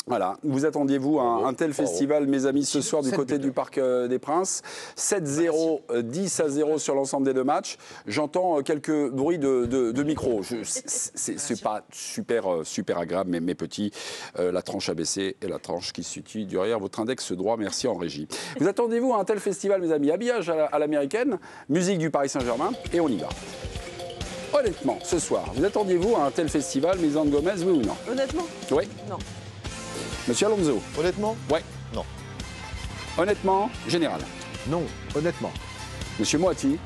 Voilà, vous attendiez-vous un tel festival, mes amis, ce soir du côté du Parc des Princes. 7-0, 10-0 sur l'ensemble des deux matchs. J'entends quelques bruits de micro. C'est pas super agréable, mais mes petits, la tranche abaissée et la tranche qui se situe derrière votre index droit. Merci en régie. Vous attendez-vous un tel festival, mes amis? Habillage à l'américaine, musique du Paris Saint-Germain, et on y va. Honnêtement, ce soir, vous attendiez-vous à un tel festival, Mise-en Gomez, oui ou non? Honnêtement? Oui. Non. Monsieur Alonso? Honnêtement? Ouais. Non. Honnêtement, général? Non, honnêtement. Monsieur Moati?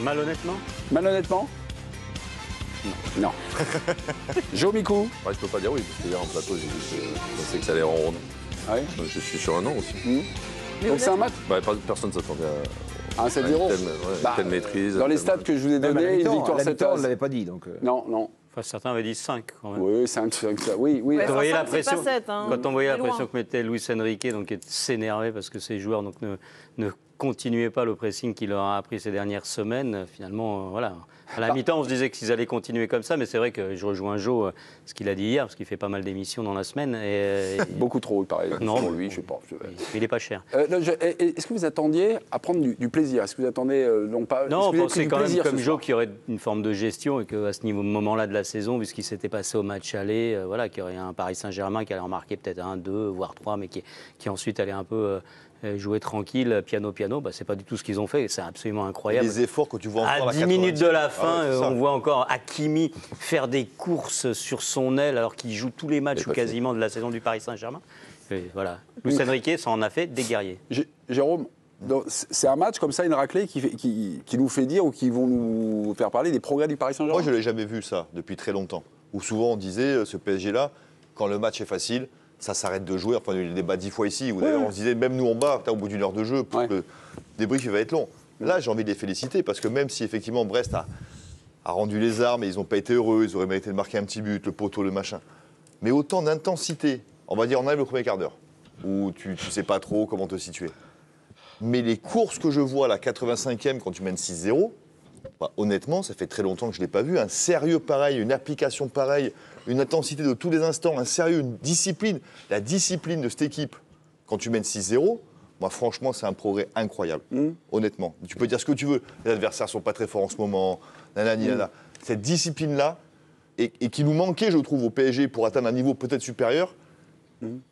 Malhonnêtement? Malhonnêtement? Non. Joe Mikou? Ouais, je peux pas dire oui, parce que hier en plateau, j'ai dit que je pensais que ça allait en ronde. Oui. Donc, je suis sur un non aussi. Donc c'est un match? Bah, personne ne s'attendait à Un 7-0? une telle maîtrise. Dans les stats que je vous ai donnés, une victoire 7-0. On ne l'avait pas dit. Donc Non, non. Enfin, certains avaient dit 5 quand même. Oui, 5, oui. Ouais, Quand on voyait la c'est pas pression, 7, hein. quand on voyait la C'est loin. pression que mettait Luis Enrique, donc qui s'énervait parce que ces joueurs donc, ne continuaient pas le pressing qu'il leur a appris ces dernières semaines, finalement, voilà. À la mi-temps, on se disait qu'ils allaient continuer comme ça, mais c'est vrai que je rejoins Joe, ce qu'il a dit hier, parce qu'il fait pas mal d'émissions dans la semaine. Beaucoup trop, il paraît. Non, pour lui, je sais pas. Il n'est pas cher. Est-ce que vous attendiez à prendre du plaisir? Est-ce que vous attendez non pas? Non, on pensait quand même plaisir, comme Joe qu'il y aurait une forme de gestion et qu'à ce moment-là de la saison, vu ce qui s'était passé au match aller, voilà, qu'il y aurait un Paris Saint-Germain qui allait en marquer peut-être 1, 2, voire 3, mais qui ensuite allait un peu jouer tranquille, piano. Bah, c'est pas du tout ce qu'ils ont fait. C'est absolument incroyable. les efforts que tu vois encore À 10 minutes de la fin, on voit encore Hakimi faire des courses sur son aile alors qu'il joue tous les matchs ou quasiment de la saison du Paris Saint-Germain. Et voilà. Luis Enrique, ça en a fait des guerriers. Jérôme, c'est un match comme ça, une raclée qui nous fait dire ou qui vont nous faire parler des progrès du Paris Saint-Germain? Moi, je ne l'ai jamais vu ça depuis très longtemps. Où souvent on disait, ce PSG-là, quand le match est facile, ça s'arrête de jouer. Enfin, il y a eu le débat 10 fois ici, où d'ailleurs on se disait, même nous en bas, au bout d'une heure de jeu, le débrief il va être long. Là, j'ai envie de les féliciter, parce que même si effectivement Brest a rendu les armes et ils n'ont pas été heureux, ils auraient mérité de marquer un petit but, le poteau, le machin. Mais autant d'intensité, on va dire, on arrive le premier quart d'heure, où tu ne sais pas trop comment te situer. Mais les courses que je vois à la 85e, quand tu mènes 6-0, bah, honnêtement, ça fait très longtemps que je ne l'ai pas vu. Un sérieux pareil, une application pareille, une intensité de tous les instants, un sérieux, une discipline. La discipline de cette équipe, quand tu mènes 6-0, moi, franchement, c'est un progrès incroyable. Honnêtement. Tu peux dire ce que tu veux. Les adversaires ne sont pas très forts en ce moment. Nanana. Cette discipline-là, et qui nous manquait, je trouve, au PSG pour atteindre un niveau peut-être supérieur,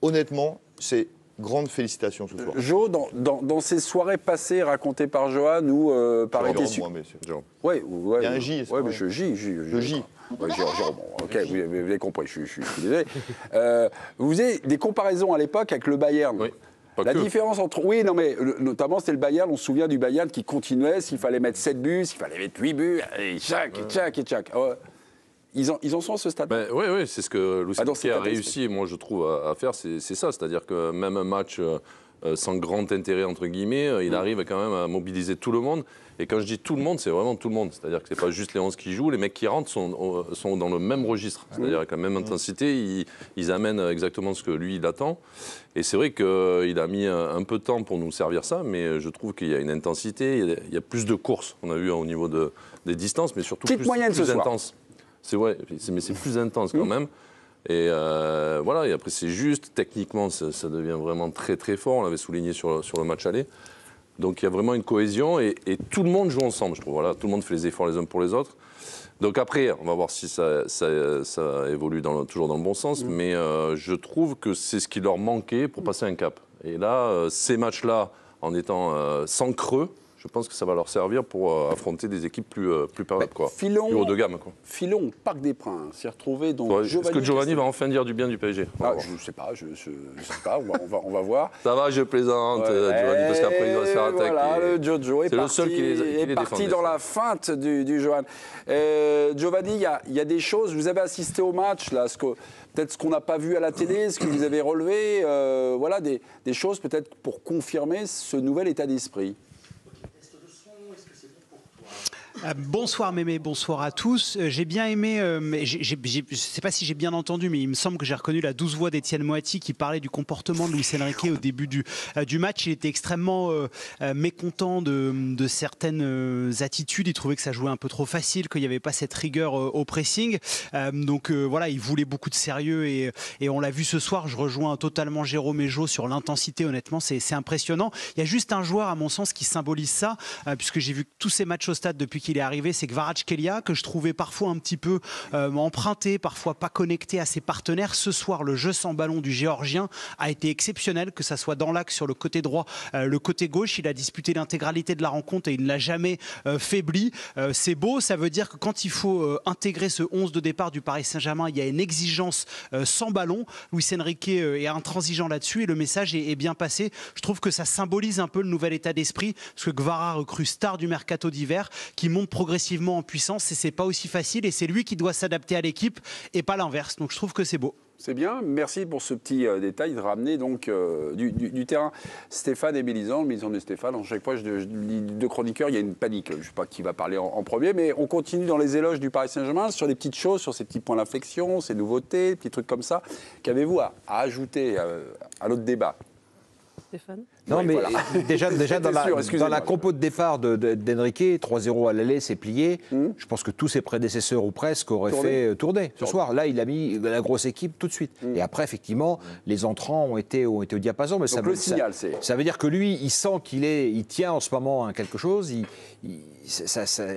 honnêtement, c'est grande félicitations ce soir. Jo, dans ces soirées passées racontées par Johan ou par été Jérôme, moi, monsieur. Jérôme. Ouais, Il y a un J. Ouais, mais je J. Le J. Ouais, Jérôme, ok, vous avez compris, je suis désolé. Vous avez des comparaisons à l'époque avec le Bayern. Oui. La différence entre... Oui, non, mais notamment, c'était le Bayern. On se souvient du Bayern qui continuait. S'il fallait mettre 7 buts, s'il fallait mettre 8 buts, et tchac. Ils en sont à ce stade. Oui, c'est ce que Luis Enrique a réussi, moi, je trouve, à faire. C'est ça, c'est-à-dire que même un match sans grand intérêt, entre guillemets, il arrive quand même à mobiliser tout le monde. Et quand je dis tout le monde, c'est vraiment tout le monde. C'est-à-dire que ce n'est pas juste les 11 qui jouent. Les mecs qui rentrent sont dans le même registre. C'est-à-dire avec la même intensité, ils amènent exactement ce que lui, il attend. Et c'est vrai qu'il a mis un peu de temps pour nous servir ça, mais je trouve qu'il y a une intensité, il y a plus de courses. On a vu au niveau des distances, mais surtout plus intense. Mais c'est plus intense quand même. Et voilà, et après c'est juste, techniquement ça devient vraiment très très fort, on l'avait souligné sur le match aller. Donc il y a vraiment une cohésion et tout le monde joue ensemble, je trouve. Voilà, tout le monde fait les efforts les uns pour les autres. Donc après, on va voir si ça évolue toujours dans le bon sens, mais je trouve que c'est ce qui leur manquait pour passer un cap. Et là, ces matchs-là, en étant sans creux, je pense que ça va leur servir pour affronter des équipes plus périodes, quoi. Plus haut de gamme, quoi. Filon, Parc des Princes, s'est retrouvé donc. Est-ce que Giovanni va enfin dire du bien du PSG? Je ne sais pas, on va voir. Ça va, je plaisante, Giovanni, parce qu'après il va se faire attaquer. Voilà, le Jojo est parti dans la feinte du Johan. Giovanni, il y a des choses, vous avez assisté au match, là, peut-être ce qu'on n'a pas vu à la télé, ce que vous avez relevé, voilà, des choses peut-être pour confirmer ce nouvel état d'esprit. Bonsoir Mémé, bonsoir à tous. J'ai bien aimé, je ne sais pas si j'ai bien entendu, mais il me semble que j'ai reconnu la douce voix d'Étienne Moati qui parlait du comportement de Luis Enrique au début du match. Il était extrêmement mécontent de certaines attitudes. Il trouvait que ça jouait un peu trop facile, qu'il n'y avait pas cette rigueur au pressing. Donc voilà, il voulait beaucoup de sérieux et on l'a vu ce soir. Je rejoins totalement Jérôme et Jo sur l'intensité. Honnêtement, c'est impressionnant. Il y a juste un joueur, à mon sens, qui symbolise ça, puisque j'ai vu tous ces matchs au stade depuis qu'il est arrivé, c'est Kvaratskhelia, que je trouvais parfois un petit peu emprunté, parfois pas connecté à ses partenaires. Ce soir, le jeu sans ballon du Géorgien a été exceptionnel, que ça soit dans l'axe, sur le côté droit, le côté gauche. Il a disputé l'intégralité de la rencontre et il ne l'a jamais faibli. C'est beau, ça veut dire que quand il faut intégrer ce 11 de départ du Paris Saint-Germain, il y a une exigence sans ballon. Luis Enrique est intransigeant là-dessus et le message est bien passé. Je trouve que ça symbolise un peu le nouvel état d'esprit, parce que Kvara, recrue star du mercato d'hiver, qui monte progressivement en puissance et c'est pas aussi facile et c'est lui qui doit s'adapter à l'équipe et pas l'inverse. Donc je trouve que c'est beau. C'est bien, merci pour ce petit détail de ramener donc du terrain. Stéphane et Mélisande de Stéphane, à chaque fois je lis deux chroniqueurs, il y a une panique. Je ne sais pas qui va parler en premier, mais on continue dans les éloges du Paris Saint-Germain sur des petites choses, sur ces petits points d'inflexion, ces nouveautés, des petits trucs comme ça. Qu'avez-vous à ajouter à notre débat ? Stéphane ? Non, oui, mais voilà. déjà dans la compo de départ d'Enrique, 3-0 à l'aller, c'est plié. Je pense que tous ses prédécesseurs, ou presque, auraient fait tourner ce soir. Là, il a mis la grosse équipe tout de suite. Et après, effectivement, les entrants ont été au diapason. Mais donc ça veut dire que lui, il sent il tient en ce moment à quelque chose.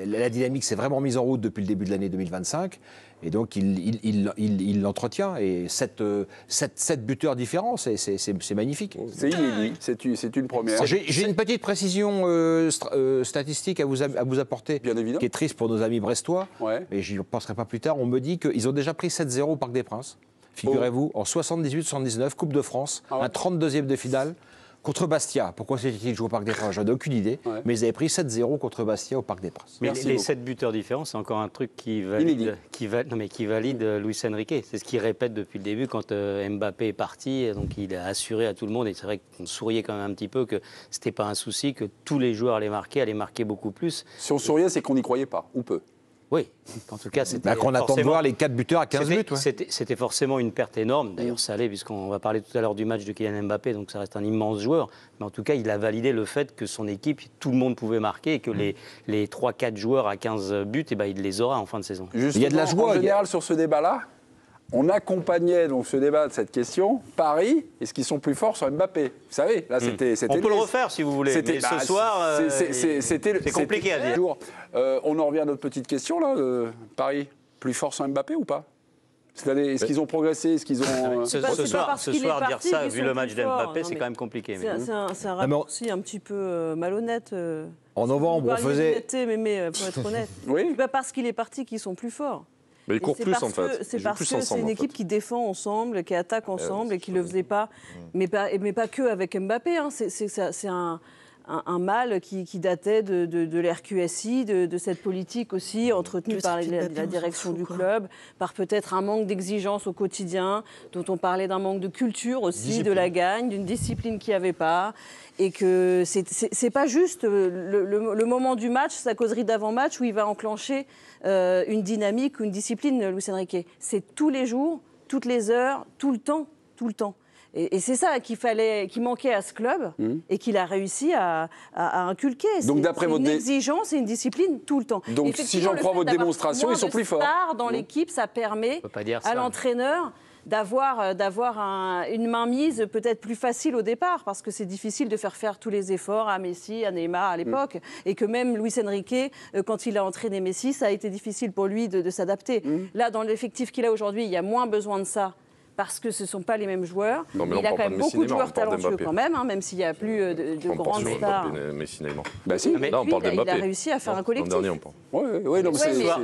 La dynamique s'est vraiment mise en route depuis le début de l'année 2025. Et donc, il l'entretient. Et 7 buteurs différents, c'est magnifique. C'est inédit, c'est une première. J'ai une petite précision statistique à vous apporter, bien évidemment, qui est triste pour nos amis brestois, ouais. mais je n'y penserai pas plus tard. On me dit qu'ils ont déjà pris 7-0 au Parc des Princes. Figurez-vous, en 78-79, Coupe de France, un 32e de finale. Contre Bastia. Pourquoi s'est-il joué au Parc des Princes? J'en ai aucune idée. Ouais. Mais ils avaient pris 7-0 contre Bastia au Parc des Princes. Mais les 7 buteurs différents, c'est encore un truc qui valide Luis Enrique. C'est ce qu'il répète depuis le début quand Mbappé est parti. Donc il a assuré à tout le monde. Et c'est vrai qu'on souriait quand même un petit peu que ce n'était pas un souci, que tous les joueurs allaient marquer beaucoup plus. Si on souriait, c'est qu'on n'y croyait pas, ou peu. Oui, en tout cas, c'était qu'on attend de voir les 4 buteurs à 15 buts. Ouais. C'était forcément une perte énorme. D'ailleurs, ça allait, puisqu'on va parler tout à l'heure du match de Kylian Mbappé, donc ça reste un immense joueur. Mais en tout cas, il a validé le fait que son équipe, tout le monde pouvait marquer et que les 3-4 joueurs à 15 buts, il les aura en fin de saison. Justement, il y a de la joie en général sur ce débat-là. On accompagnait donc ce débat de cette question. Paris, est-ce qu'ils sont plus forts sur Mbappé? Vous savez, là c'était. On peut le refaire si vous voulez. Mais ce soir, c'est compliqué à dire. On en revient à notre petite question là. Paris, plus fort sur Mbappé ou pas? Est-ce qu'ils ont progressé? Est-ce qu'ils ont ce soir dire ça, vu le match d'Mbappé, c'est quand même compliqué. C'est un raccourci un petit peu malhonnête. En novembre, on faisait. Mais pour être honnête, oui. C'est pas parce qu'il est parti qu'ils sont plus forts. Mais ils courent plus en fait. C'est parce que c'est une équipe qui défend ensemble, qui attaque ensemble et qui ne le faisait pas. Mais pas que avec Mbappé. Hein. C'est un mal qui datait de l'RQSI, de cette politique aussi entretenue par la direction du club, par peut-être un manque d'exigence au quotidien, dont on parlait d'un manque de culture aussi, de la gagne, d'une discipline qu'il n'y avait pas. Et que c'est pas juste le moment du match, sa causerie d'avant-match où il va enclencher une dynamique ou une discipline, Luis Enrique. C'est tous les jours, toutes les heures, tout le temps. Et c'est ça qui manquait à ce club et qu'il a réussi à inculquer. Donc, d'après une exigence et une discipline tout le temps. Donc si j'en crois votre démonstration, ils sont plus forts. Dans l'équipe, ça permet à l'entraîneur d'avoir une mainmise peut-être plus facile au départ, parce que c'est difficile de faire tous les efforts à Messi, à Neymar à l'époque, et que même Luis Enrique, quand il a entraîné Messi, ça a été difficile pour lui de s'adapter. Là, dans l'effectif qu'il a aujourd'hui, il y a moins besoin de ça, parce que ce ne sont pas les mêmes joueurs. Non, mais il a quand même beaucoup de joueurs talentueux quand même, même s'il n'y a plus de grandes stars. Bah si, là, on parle d'Mbappé. Il a réussi à faire un collectif.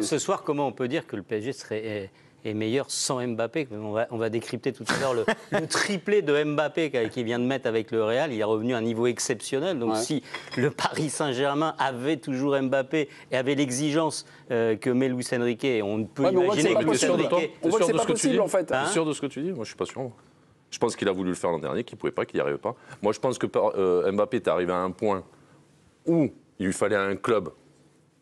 Ce soir, comment on peut dire que le PSG est meilleur sans Mbappé? On va décrypter tout à l'heure le triplé de Mbappé qu'il vient de mettre avec le Real. Il est revenu à un niveau exceptionnel. Donc si le Paris Saint-Germain avait toujours Mbappé et avait l'exigence que met Luis Enrique, on ne peut imaginer que Luis Enrique... On voit que c'est pas possible en fait. Tu es sûr de ce que tu dis? Moi je suis pas sûr. Je pense qu'il a voulu le faire l'an dernier, qu'il ne pouvait pas, qu'il n'y arrivait pas. Moi je pense que Mbappé est arrivé à un point où il lui fallait un club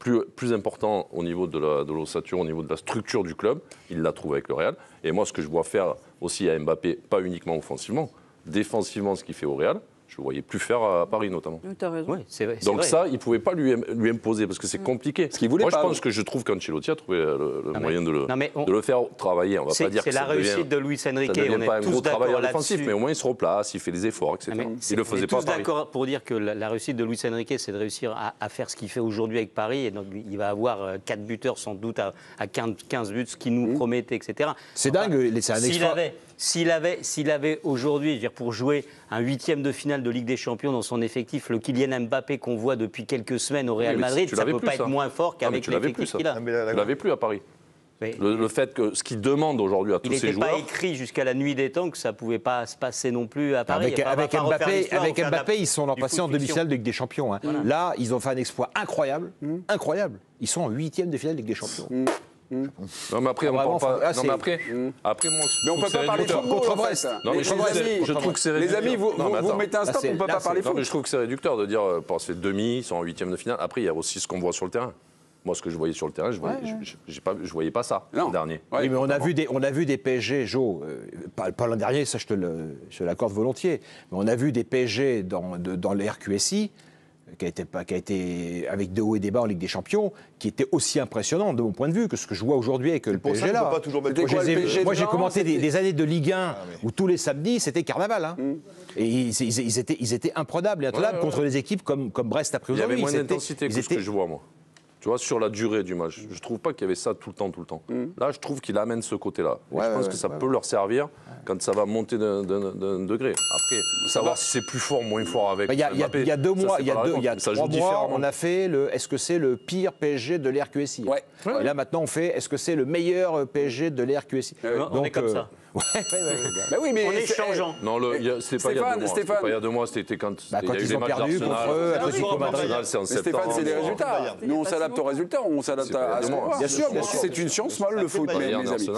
plus important au niveau de l'ossature, au niveau de la structure du club. Il l'a trouvé avec le Real. Et moi, ce que je vois faire aussi à Mbappé, pas uniquement offensivement, défensivement, ce qu'il fait au Real, je ne le voyais plus faire à Paris notamment. Tu as raison. Oui, c'est vrai. Donc ça, il ne pouvait pas lui imposer parce que c'est compliqué. Ce qu'il voulait moi, pas, je pense que je trouve qu'Ancelotti a trouvé le moyen de le faire travailler. On va pas dire que c'est la réussite de Luis Enrique. Ça devient on pas est un tous gros travailleur d'accord défensif, là-dessus. mais au moins il se replace, il fait les efforts, etc. Il le faisait pas à tous Paris. d'accord pour dire que la réussite de Luis Enrique, c'est de réussir à faire ce qu'il fait aujourd'hui avec Paris. Et donc, il va avoir 4 buteurs sans doute à 15 buts, ce qu'il nous promettait, etc. C'est dingue, c'est un extra. S'il avait aujourd'hui, je veux dire, pour jouer un 8e de finale de Ligue des Champions dans son effectif, le Kylian Mbappé qu'on voit depuis quelques semaines au Real Madrid, ça ne peut pas être moins fort qu'avec l'effectif qu'il a. Tu l'avais plus à Paris. Le fait que ce qu'il demande aujourd'hui à tous ces joueurs. Il n'était pas écrit jusqu'à la nuit des temps que ça ne pouvait pas se passer non plus à Paris. Avec Mbappé, ils sont passés en demi-finale de Ligue des Champions. Hein. Voilà. Là, ils ont fait un exploit incroyable. Incroyable. Ils sont en 8e de finale de Ligue des Champions. Non, mais après, on parle pas. Non, mais après, moi, mais on ne peut pas parler football contre Brest. Non, mais je trouve que c'est réducteur. Les amis, vous mettez un stop, on ne peut pas parler foot. Non, mais je trouve que c'est réducteur de dire, ça fait demi, ils sont en 8e de finale. Après, il y a aussi ce qu'on voit sur le terrain. Moi, ce que je voyais sur le terrain, je voyais pas ça l'an dernier. Oui, mais on a vu des PSG, Jo, pas l'an dernier, ça je l'accorde volontiers, mais on a vu des PSG dans les RQSI qui a été avec des hauts et des bas en Ligue des Champions, qui était aussi impressionnant de mon point de vue que ce que je vois aujourd'hui avec le PSG là. Moi, j'ai commenté des années de Ligue 1 où tous les samedis c'était carnaval, hein. Et ils étaient imprenables et intenables contre des équipes comme Brest après aujourd'hui. Il y avait moins d'intensité que ce que je vois moi. Tu vois, sur la durée du match. Je ne trouve pas qu'il y avait ça tout le temps. Là, je trouve qu'il amène ce côté-là. Je pense que ça peut leur servir quand ça va monter d'un degré. Après, savoir si c'est plus fort, moins fort avec Mbappé. Il y a 2 mois, il y a 3 mois, on a fait est-ce que c'est le pire PSG de l'RQSI. Et là, maintenant, on fait est-ce que c'est le meilleur PSG de l'RQSI. On est comme ça. Bah oui, mais on est changeant. Non, c'était pas il y a 2 mois. C'était pas il y a 2 mois, c'était quand il y a eu des matchs d'Arsenal. C'est en septembre. Stéphane, c'est des résultats. Nous, on s'adapte aux résultats, on s'adapte à ce qu'on voit. Bien sûr. C'est une science molle, le foot, mes amis.